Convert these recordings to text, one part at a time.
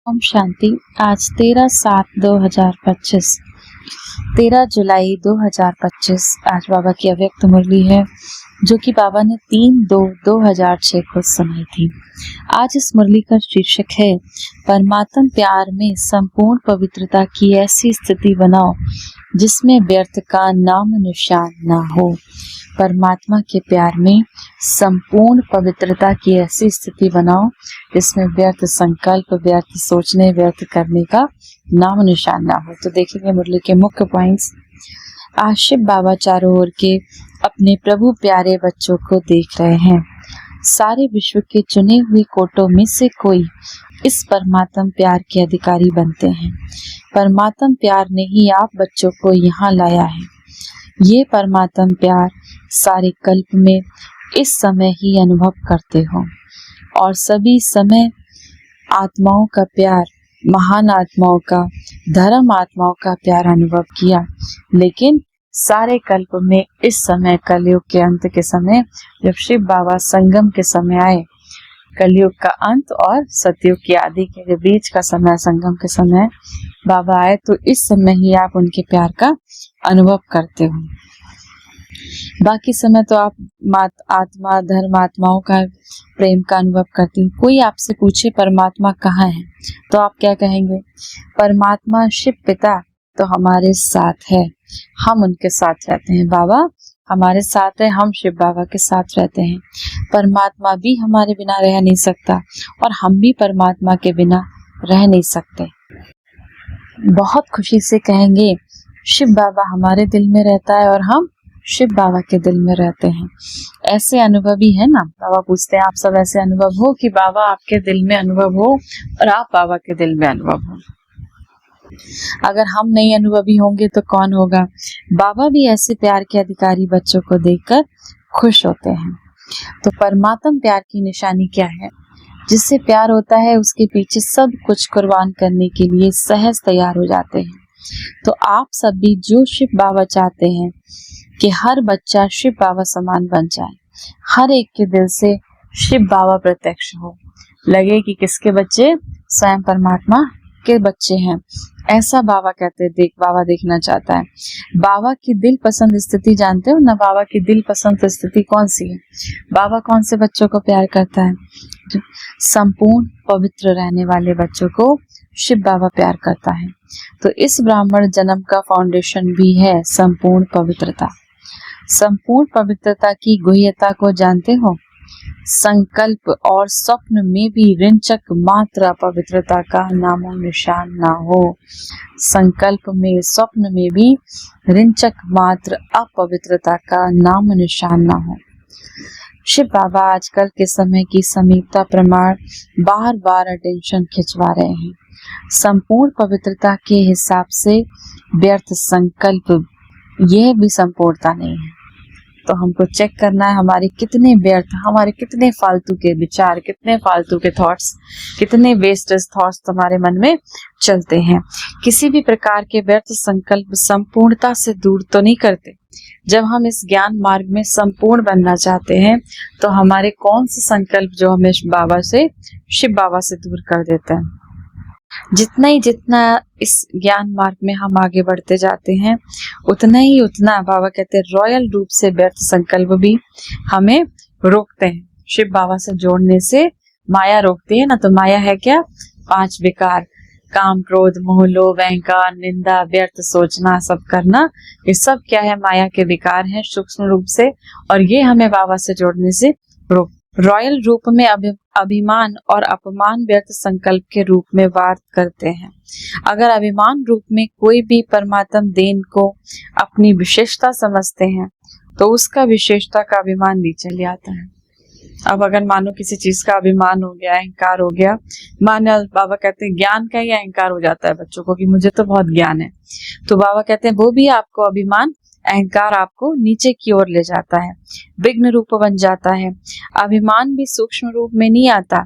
ओम शांति। आज 13/7/2025, 13 जुलाई 2025 आज बाबा की अव्यक्त मुरली है जो कि बाबा ने 3/2/2006 को सुनाई थी। आज इस मुरली का शीर्षक है परमात्म प्यार में संपूर्ण पवित्रता की ऐसी स्थिति बनाओ जिसमें व्यर्थ का नाम निशान ना हो। परमात्मा के प्यार में संपूर्ण पवित्रता की ऐसी स्थिति बनाओ जिसमें व्यर्थ संकल्प, व्यर्थ सोचने, व्यर्थ करने का नाम निशान ना हो। तो देखेंगे मुरली के मुख्य पॉइंट्स। आज शिव बाबा चारों ओर के अपने प्रभु प्यारे बच्चों को देख रहे हैं। सारे विश्व के चुने हुए कोटों में से कोई इस परमात्म प्यार के अधिकारी बनते हैं। परमात्म प्यार ने ही आप बच्चों को यहाँ लाया है। ये परमात्म प्यार सारे कल्प में इस समय ही अनुभव करते हो और सभी समय आत्माओं का प्यार, महान आत्माओं का, धर्म आत्माओं का प्यार अनुभव किया। लेकिन सारे कल्प में इस समय कलयुग के अंत के समय जब शिव बाबा संगम के समय आए, कलयुग का अंत और सतयुग की आदि के बीच का समय, संगम के समय बाबा आए, तो इस समय ही आप उनके प्यार का अनुभव करते हो। बाकी समय तो आप आत्मा, धर्म आत्माओं का प्रेम का अनुभव करते हो। कोई आपसे पूछे परमात्मा कहाँ है तो आप क्या कहेंगे? परमात्मा शिव पिता तो हमारे साथ है, हम उनके साथ रहते हैं। बाबा हमारे साथ है, हम शिव बाबा के साथ रहते हैं। परमात्मा भी हमारे बिना रह नहीं सकता और हम भी परमात्मा के बिना रह नहीं सकते। बहुत खुशी से कहेंगे शिव बाबा हमारे दिल में रहता है और हम शिव बाबा के दिल में रहते हैं। ऐसे अनुभवी है ना? बाबा पूछते हैं आप सब ऐसे अनुभव हो कि बाबा आपके दिल में अनुभव हो और आप बाबा के दिल में अनुभव हो। अगर हम नहीं अनुभवी होंगे तो कौन होगा? बाबा भी ऐसे प्यार के अधिकारी बच्चों को देखकर खुश होते हैं। तो परमात्म प्यार की निशानी क्या है? जिससे प्यार होता है उसके पीछे सब कुछ कुर्बान करने के लिए सहज तैयार हो जाते हैं। तो आप सब भी जो शिव बाबा चाहते हैं कि हर बच्चा शिव बाबा समान बन जाए, हर एक के दिल से शिव बाबा प्रत्यक्ष हो, लगे कि किसके बच्चे स्वयं परमात्मा के बच्चे हैं। ऐसा बाबा कहते हैं, बाबा देखना चाहता है। बाबा की दिल पसंद स्थिति जानते हो ना? बाबा की दिल पसंद स्थिति कौन सी है? बाबा कौन से बच्चों को प्यार करता है? संपूर्ण पवित्र रहने वाले बच्चों को शिव बाबा प्यार करता है। तो इस ब्राह्मण जन्म का फाउंडेशन भी है संपूर्ण पवित्रता। संपूर्ण पवित्रता की गुह्यता को जानते हो? संकल्प और स्वप्न में भी ऋंचक मात्र अपवित्रता का नामो निशान ना हो। संकल्प में, स्वप्न में भी ऋंचक मात्र अपवित्रता का नाम निशान ना हो। शिव बाबा आजकल के समय की समीपता प्रमाण बार बार अटेंशन खिंचवा रहे हैं। संपूर्ण पवित्रता के हिसाब से व्यर्थ संकल्प यह भी संपूर्णता नहीं है। तो हमको चेक करना है हमारे कितने व्यर्थ, हमारे कितने फालतू के विचार, कितने फालतू के थॉट्स, कितने वेस्टेज थॉट्स हमारे मन में चलते हैं। किसी भी प्रकार के व्यर्थ संकल्प संपूर्णता से दूर तो नहीं करते। जब हम इस ज्ञान मार्ग में संपूर्ण बनना चाहते हैं तो हमारे कौन से संकल्प जो हमें शिव बाबा से दूर कर देते हैं। जितना इस ज्ञान मार्ग में हम आगे बढ़ते जाते हैं उतना बाबा कहते हैं रॉयल रूप से व्यर्थ संकल्प भी हमें रोकते हैं। शिव बाबा से जोड़ने से माया रोकती है ना। तो माया है क्या? 5 विकार, काम, क्रोध, मोह, लोभ, अहंकार, निंदा, व्यर्थ सोचना, सब करना। ये सब क्या है? माया के विकार हैं सूक्ष्म रूप से, और ये हमें बाबा से जोड़ने से रोक। रॉयल रूप में अभिमान और अपमान व्यर्थ संकल्प के रूप में वार करते हैं। अगर अभिमान रूप में कोई भी परमात्म देन को अपनी विशेषता समझते हैं तो उसका विशेषता का अभिमान नीचे ले आता है। अब अगर मानो किसी चीज का अभिमान हो गया, अहंकार हो गया, मानो बाबा कहते हैं ज्ञान का ही अहंकार हो जाता है बच्चों को कि मुझे तो बहुत ज्ञान है, तो बाबा कहते हैं वो भी आपको अभिमान, अहंकार आपको नीचे की ओर ले जाता है, विघ्न रूप बन जाता है। अभिमान भी सूक्ष्म रूप में नहीं आता।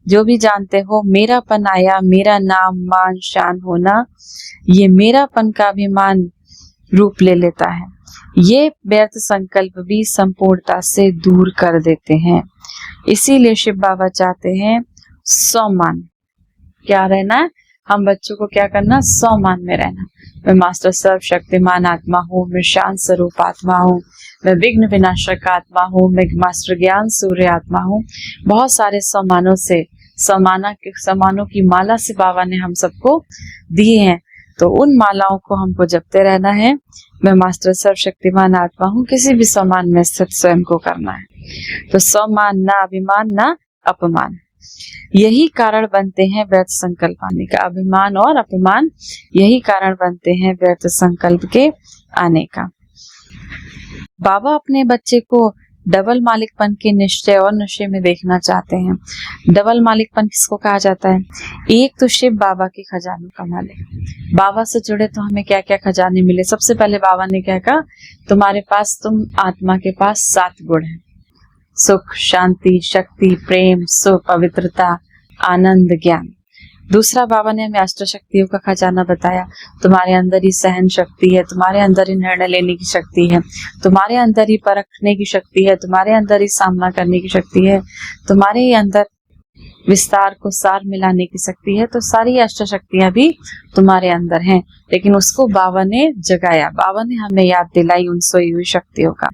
जो भी जानते हो मेरापन आया, मेरा नाम, मान, शान होना, ये मेरापन का अभिमान रूप ले लेता है। ये व्यर्थ संकल्प भी संपूर्णता से दूर कर देते हैं। इसीलिए शिव बाबा चाहते हैं स्वमान, क्या रहना है, हम बच्चों को क्या करना, स्वमान में रहना। मैं मास्टर सर्वशक्तिमान आत्मा हूँ, मैं शांत स्वरूप आत्मा हूँ, मैं विघ्न विनाशक आत्मा हूँ, मैं मास्टर ज्ञान सूर्य आत्मा हूँ। बहुत सारे स्वमानों से समानों की माला से बाबा ने हम सबको दिए हैं, तो उन मालाओं को हमको जपते रहना है। मैं मास्टर सर्वशक्तिमान आत्मा हूँ, किसी भी सम्मान में स्थित स्वयं को करना है। तो सम्मान, ना अभिमान, ना अपमान, यही कारण बनते हैं व्यर्थ संकल्प आने का। अभिमान और अपमान यही कारण बनते हैं व्यर्थ संकल्प के आने का। बाबा अपने बच्चे को डबल मालिकपन के निश्चय और नशे में देखना चाहते हैं। डबल मालिकपन किसको कहा जाता है? एक तो शिव बाबा के खजानों का मालिक। बाबा से जुड़े तो हमें क्या क्या खजाने मिले। सबसे पहले बाबा ने क्या कहा, तुम्हारे पास, तुम आत्मा के पास 7 गुण हैं, सुख, शांति, शक्ति, प्रेम, सुख, पवित्रता, आनंद, ज्ञान। दूसरा बाबा ने हमें अष्ट शक्तियों का खजाना बताया। तुम्हारे अंदर ही सहन शक्ति है, तुम्हारे अंदर ही निर्णय लेने की शक्ति है, तुम्हारे अंदर ही परखने की शक्ति है, तुम्हारे अंदर ही सामना करने की शक्ति है, तुम्हारे ही अंदर विस्तार को सार मिलाने की शक्ति है। तो सारी अष्ट शक्तियां भी तुम्हारे अंदर हैं, लेकिन उसको बाबा ने जगाया, बाबा ने हमें याद दिलाई उन सोई हुई शक्तियों का।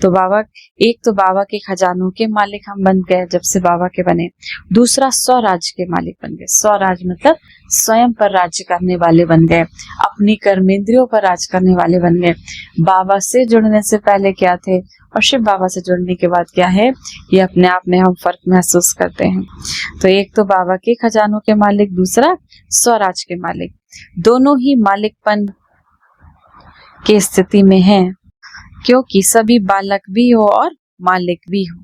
तो बाबा, एक तो बाबा के खजानों के मालिक हम बन गए जब से बाबा के बने। दूसरा स्वराज के मालिक बन गए। स्वराज मतलब स्वयं पर राज्य करने वाले बन गए, अपनी कर्मेंद्रियों पर राज करने वाले बन गए। बाबा से जुड़ने से पहले क्या थे और शिव बाबा से जुड़ने के बाद क्या है, ये अपने आप में हम फर्क महसूस करते हैं। तो एक तो बाबा के खजानों के मालिक, दूसरा स्वराज के मालिक। दोनों ही मालिकपन की स्थिति में हैं, क्योंकि सभी बालक भी हो और मालिक भी हो।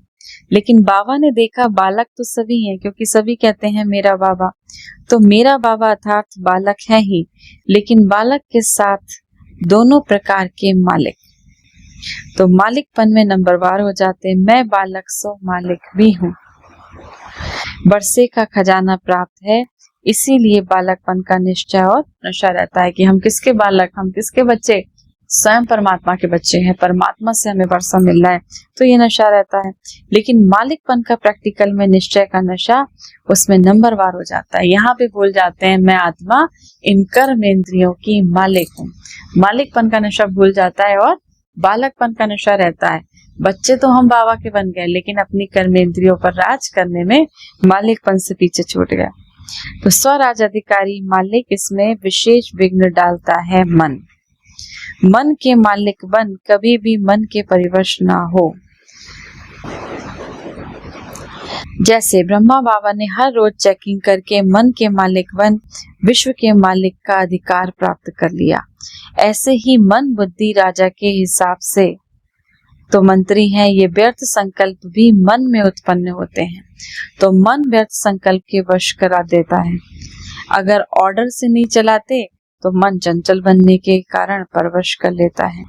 लेकिन बाबा ने देखा बालक तो सभी हैं, क्योंकि सभी कहते हैं मेरा बाबा। तो मेरा बाबा अर्थात बालक है ही, लेकिन बालक के साथ दोनों प्रकार के मालिक। तो मालिकपन में नंबरवार हो जाते हैं। मैं बालक सो मालिक भी हूँ। बरसे का खजाना प्राप्त है, इसीलिए बालकपन का निश्चय और नशा रहता है कि हम किसके बालक, हम किसके बच्चे, स्वयं परमात्मा के बच्चे हैं। परमात्मा से हमें वर्षा मिल रहा है, तो ये नशा रहता है। लेकिन मालिकपन का प्रैक्टिकल में निश्चय का नशा, उसमें नंबरवार हो जाता है। यहाँ पे भूल जाते हैं मैं आत्मा इन कर्मेंद्रियों की मालिक हूँ। मालिकपन का नशा भूल जाता है और बालकपन का नशा रहता है। बच्चे तो हम बाबा के बन गए, लेकिन अपनी कर्मेंद्रियों पर राज करने में मालिकपन से पीछे छूट गया। तो स्वराज अधिकारी मालिक, इसमें विशेष विघ्न डालता है मन। मन के मालिक बन, कभी भी मन के परिवश ना हो। जैसे ब्रह्मा बाबा ने हर रोज चेकिंग करके मन के मालिक बन विश्व के मालिक का अधिकार प्राप्त कर लिया, ऐसे ही मन बुद्धि राजा के हिसाब से तो मंत्री हैं। ये व्यर्थ संकल्प भी मन में उत्पन्न होते हैं, तो मन व्यर्थ संकल्प के वश करा देता है। अगर ऑर्डर से नहीं चलाते तो मन चंचल बनने के कारण परवश कर लेता है।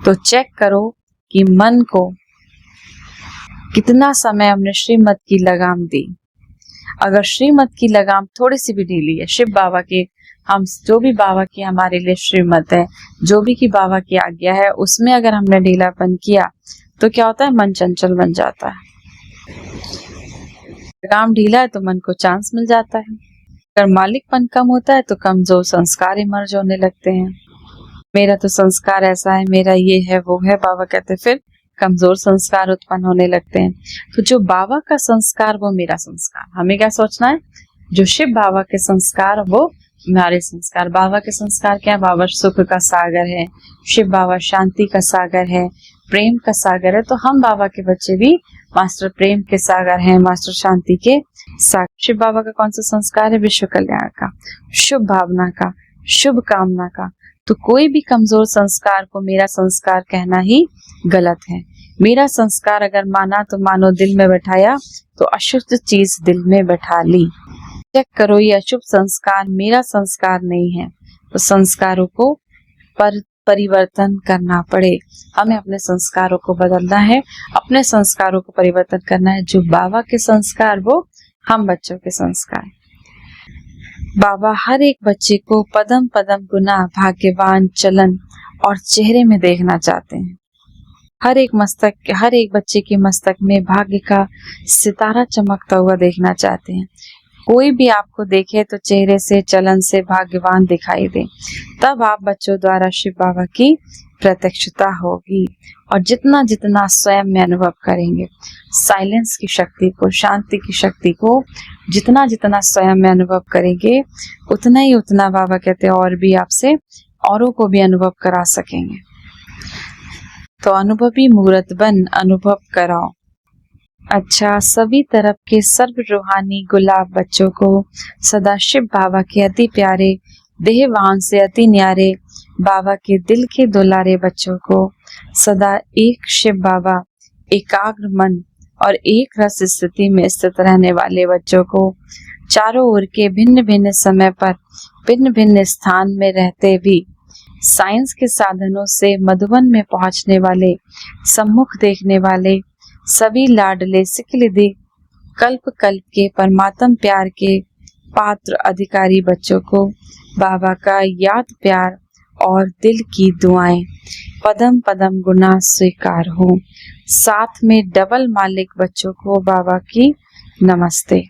तो चेक करो कि मन को कितना समय हमने श्रीमत की लगाम दी। अगर श्रीमत की लगाम थोड़ी सी भी ढीली है, शिव बाबा की, हम जो भी बाबा की हमारे लिए श्रीमत है, जो भी की बाबा की आज्ञा है, उसमें अगर हमने ढीलापन किया तो क्या होता है, मन चंचल बन जाता है। लगाम ढीला है तो मन को चांस मिल जाता है। अगर मालिकपन कम होता है तो कमजोर संस्कार इमर्ज होने लगते हैं। मेरा तो संस्कार ऐसा है, मेरा ये है वो है, बाबा कहते फिर कमजोर संस्कार उत्पन्न होने लगते हैं। तो जो बाबा का संस्कार वो मेरा संस्कार। हमें क्या सोचना है, जो शिव बाबा के संस्कार वो हमारे संस्कार। बाबा के संस्कार क्या है, बाबा सुख का सागर है, शिव बाबा शांति का सागर है, प्रेम का सागर है। तो हम बाबा के बच्चे भी मास्टर प्रेम के सागर हैं, मास्टर शांति के सागर। शिव बाबा का कौन सा संस्कार है, विश्व कल्याण का, शुभ भावना का, शुभ कामना का। तो कोई भी कमजोर संस्कार को मेरा संस्कार कहना ही गलत है। मेरा संस्कार अगर माना तो मानो दिल में बैठाया तो अशुद्ध चीज दिल में बैठा ली। चेक करो ये अशुभ संस्कार मेरा संस्कार नहीं है। तो संस्कारों को परिवर्तन करना पड़े, हमें अपने संस्कारों को बदलना है, अपने संस्कारों को परिवर्तन करना है। जो बाबा के संस्कार वो हम बच्चों के संस्कार। बाबा हर एक बच्चे को पदम पदम गुना भाग्यवान चलन और चेहरे में देखना चाहते हैं। हर एक बच्चे के मस्तक में भाग्य का सितारा चमकता हुआ देखना चाहते हैं। कोई भी आपको देखे तो चेहरे से, चलन से भाग्यवान दिखाई दे, तब आप बच्चों द्वारा शिव बाबा की प्रत्यक्षता होगी। और जितना जितना स्वयं में अनुभव करेंगे साइलेंस की शक्ति को, शांति की शक्ति को, जितना जितना स्वयं में अनुभव करेंगे उतना ही उतना बाबा कहते हैं और भी आपसे औरों को भी अनुभव करा सकेंगे। तो अनुभवी मूर्त बन अनुभव कराओ। अच्छा, सभी तरफ के सर्व रूहानी गुलाब बच्चों को सदा शिव बाबा के अति प्यारे, देहवान से अति न्यारे बाबा के दिल के दुलारे बच्चों को सदा एक शिव बाबा, एकाग्र मन और एक रस स्थिति में स्थित रहने वाले बच्चों को चारों ओर के भिन्न भिन्न समय पर भिन्न भिन्न स्थान में रहते भी साइंस के साधनों से मधुबन में पहुंचने वाले, सम्मुख देखने वाले सभी लाडले सिखलिदे कल्प कल्प के परमात्म प्यार के पात्र अधिकारी बच्चों को बाबा का याद, प्यार और दिल की दुआएं पदम पदम गुना स्वीकार हो। साथ में डबल मालिक बच्चों को बाबा की नमस्ते।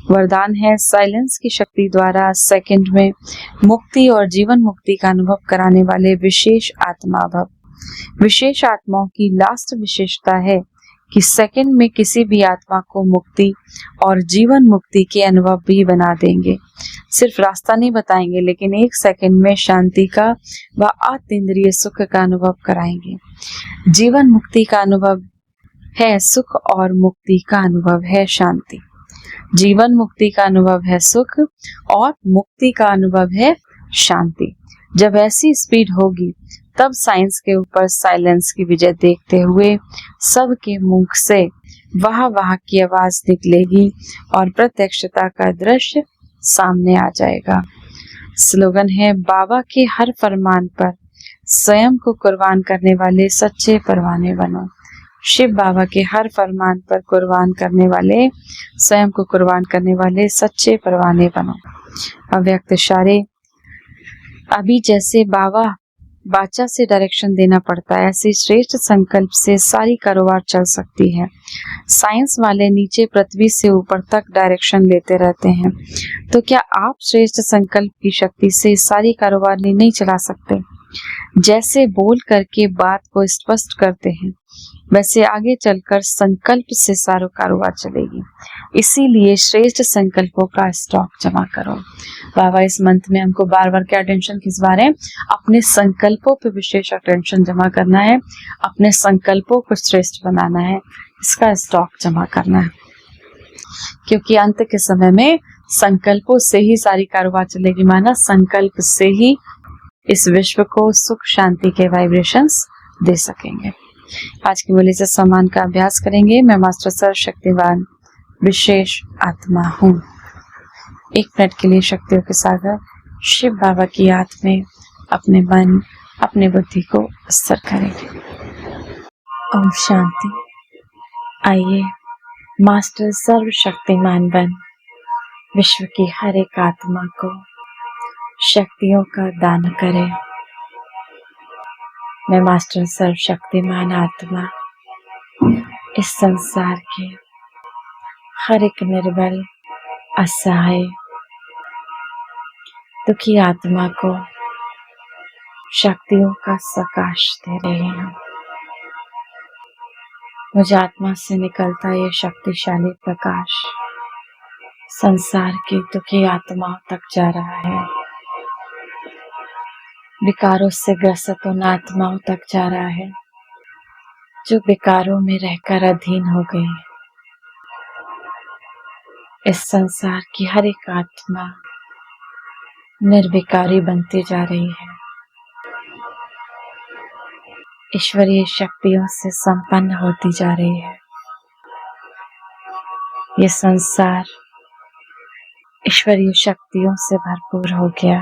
वरदान है साइलेंस की शक्ति द्वारा सेकंड में मुक्ति और जीवन मुक्ति का अनुभव कराने वाले विशेष आत्मा भव। विशेष आत्माओं की लास्ट विशेषता है कि सेकंड में किसी भी आत्मा को मुक्ति और जीवन मुक्ति के अनुभव भी बना देंगे। सिर्फ रास्ता नहीं बताएंगे, लेकिन एक सेकंड में शांति का व अतीन्द्रिय सुख का अनुभव कराएंगे। जीवन मुक्ति का अनुभव है सुख और मुक्ति का अनुभव है शांति। जीवन मुक्ति का अनुभव है सुख और मुक्ति का अनुभव है शांति। जब ऐसी स्पीड होगी तब साइंस के ऊपर साइलेंस की विजय देखते हुए सबके मुख से वाह वाह की आवाज निकलेगी और प्रत्यक्षता का दृश्य सामने आ जाएगा। स्लोगन है बाबा के हर फरमान पर स्वयं को कुर्बान करने वाले सच्चे परवाने बनो। शिव बाबा के हर फरमान पर कुर्बान करने वाले, स्वयं को कुर्बान करने वाले सच्चे परवाने बनो। अव्यक्त इशारे। अभी जैसे बाबा बाचा से डायरेक्शन देना पड़ता है, ऐसे श्रेष्ठ संकल्प से सारी कारोबार चल सकती है। साइंस वाले नीचे पृथ्वी से ऊपर तक डायरेक्शन लेते रहते हैं, तो क्या आप श्रेष्ठ संकल्प की शक्ति से सारी कारोबार नहीं चला सकते? जैसे बोल करके बात को स्पष्ट करते हैं, वैसे आगे चलकर संकल्प से सारा कारोबार चलेगी। इसीलिए श्रेष्ठ संकल्पों का स्टॉक जमा करो। बाबा इस मंथ में हमको बार बार क्या अटेंशन खिंचवा रहे हैं? अपने संकल्पों पे विशेष अटेंशन जमा करना है, अपने संकल्पों को श्रेष्ठ बनाना है, इसका स्टॉक जमा करना है। क्योंकि अंत के समय में संकल्पों से ही सारी कारोबार चलेगी। माना संकल्प से ही इस विश्व को सुख शांति के वाइब्रेशंस दे सकेंगे। आज की मुरली से सम्मान का अभ्यास करेंगे। मैं मास्टर सर्वशक्तिवान विशेष आत्मा हूँ। 1 मिनट के लिए शक्तियों के सागर शिव बाबा की याद में अपने मन, अपनी बुद्धि को स्थिर करेंगे। ओम शांति। आइए मास्टर सर्वशक्तिमान बन विश्व की हर एक आत्मा को शक्तियों का दान करें। मैं मास्टर सर्वशक्तिमान आत्मा इस संसार के हर एक निर्बल, असहाय, दुखी आत्मा को शक्तियों का प्रकाश दे रही हूँ। मुझ आत्मा से निकलता ये शक्तिशाली प्रकाश संसार की दुखी आत्माओं तक जा रहा है, विकारों से ग्रसित उन आत्माओं तक जा रहा है जो विकारों में रहकर अधीन हो गई। इस संसार की हर एक आत्मा निर्विकारी बनती जा रही है, ईश्वरीय शक्तियों से संपन्न होती जा रही है। ये संसार ईश्वरीय शक्तियों से भरपूर हो गया।